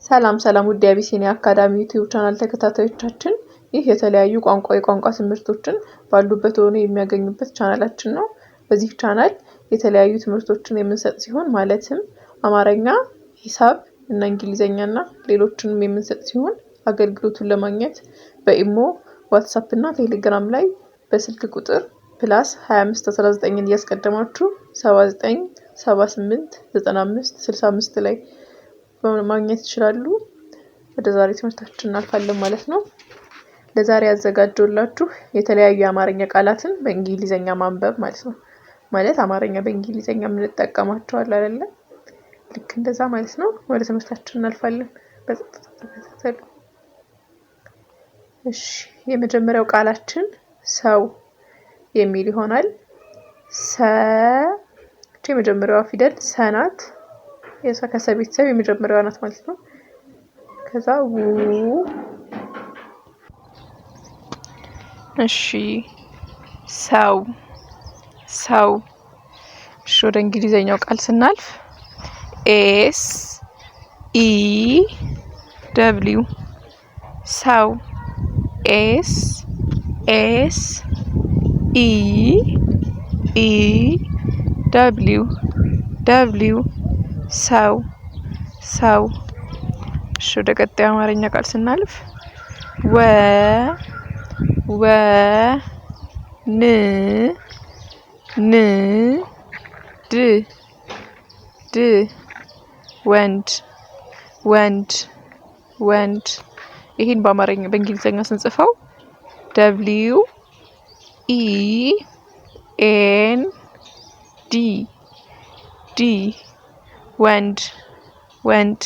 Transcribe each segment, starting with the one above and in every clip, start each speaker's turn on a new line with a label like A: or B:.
A: ሰላም ሰላም ውድ የአቢሲኒያ አካዳሚ ዩቲዩብ ቻናል ተከታታዮቻችን፣ ይህ የተለያዩ የቋንቋ ትምህርቶችን ባሉበት ሆነው የሚያገኙበት ቻናላችን ነው። በዚህ ቻናል የተለያዩ ትምህርቶችን የምንሰጥ ሲሆን ማለትም አማርኛ፣ ሂሳብ እና እንግሊዘኛና ሌሎችንም የምንሰጥ ሲሆን አገልግሎቱን ለማግኘት በኢሞ፣ ዋትስአፕ እና ቴሌግራም ላይ በስልክ ቁጥር +2519 እያስቀደማችሁ 79789565 ላይ ማግኘት ይችላሉ። ወደ ዛሬ ትምህርታችን እናልፋለን ማለት ነው። ለዛሬ ያዘጋጀሁላችሁ የተለያዩ የአማርኛ ቃላትን በእንግሊዘኛ ማንበብ ማለት ነው። ማለት አማርኛ በእንግሊዘኛ የምንጠቀማቸው አይደለ? ልክ እንደዛ ማለት ነው። ወደ ትምህርታችን እናልፋለን። በተከታተሉ። እሺ፣ የመጀመሪያው ቃላችን ሰው የሚል ይሆናል። የመጀመሪያዋ ፊደል ሰ ናት። ከሰ ቤተሰብ የመጀመሪያዋ ናት ማለት ነው። ከዛ እሺ፣ ሰው። እሺ፣ ወደ እንግሊዘኛው ቃል ስናልፍ SEW ሰው SEW ሰው። እሺ፣ ወደ ቀጣዩ አማርኛ ቃል ስናልፍ ወንድ። ይሄን በእንግሊዘኛ ስንጽፈው WEND ወንድ WEND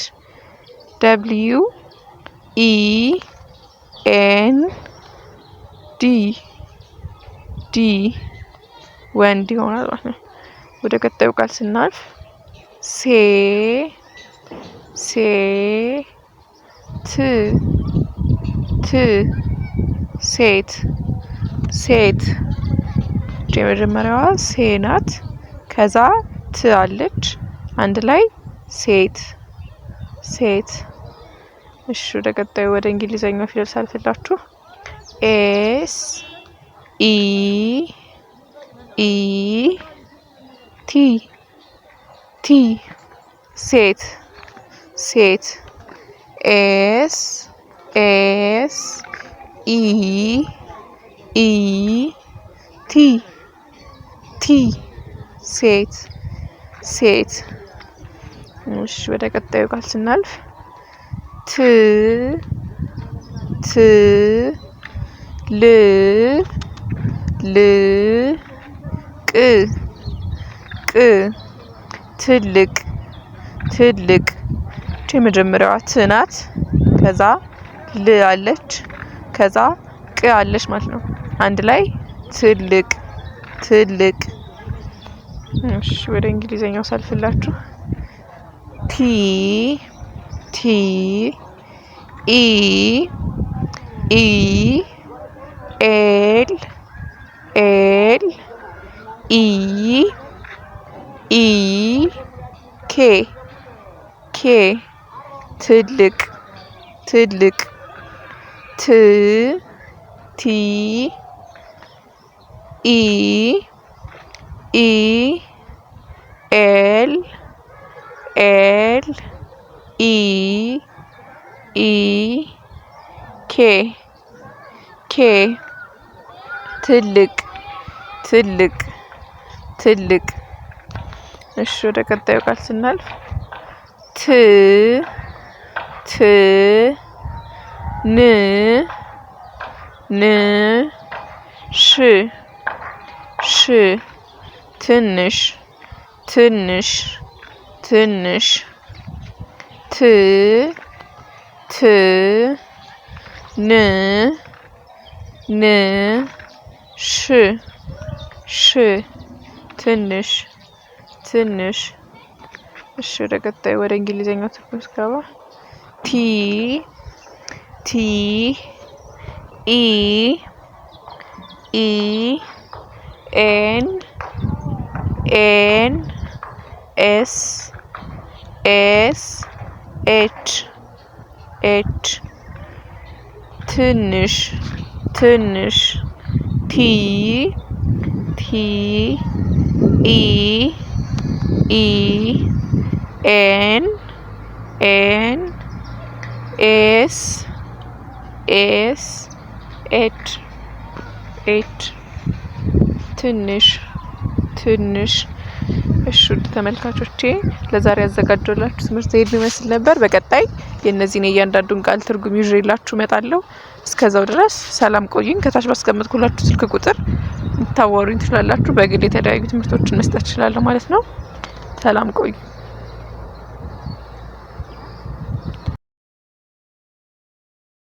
A: ወንድ ይሆናል ማለት ነው። ወደ ቀጣዩ ቃል ስናልፍ ሴት። የመጀመሪያዋ ሴ ናት። ከዛ ት አለች አንድ ላይ ሴት። እሺ፣ ወደ ቀጣዩ ወደ እንግሊዘኛው ፊደል ሳልፍላችሁ SEET ሴት። SEET ሴት። እሺ፣ ወደ ቀጣዩ ቃል ስናልፍ ትልቅ። የመጀመሪያዋ ት ናት። ከዛ ል አለች። ከዛ ቅ አለች ማለት ነው። አንድ ላይ ትልቅ። እሺ፣ ወደ እንግሊዘኛው ሳልፍላችሁ TLEK ትልቅ። TLEK ትልቅ። እሺ፣ ወደ ቀጣዩ ቃል ስናልፍ ትንሽ። ትንሽ። እሺ፣ ወደ ቀጣዩ ወደ እንግሊዘኛው ትርጉም ስገባ TENNSSH ኤች ትንሽ ትንሽ ቲ ቲ ኢ ኢ ኤን ኤን ኤስ ኤስ ኤች ኤች ትንሽ ትንሽ። እሺ ውድ ተመልካቾቼ ለዛሬ ያዘጋጀሁላችሁ ትምህርት ይሄን ይመስል ነበር። በቀጣይ የእነዚህን የእያንዳንዱን ቃል ትርጉም ይዤላችሁ እመጣለሁ። እስከዛው ድረስ ሰላም ቆዩኝ። ከታች ባስቀመጥኩላችሁ ስልክ ቁጥር ልታዋሩኝ ትችላላችሁ። በግል የተለያዩ ትምህርቶችን መስጠት እችላለሁ ማለት ነው። ሰላም ቆዩ።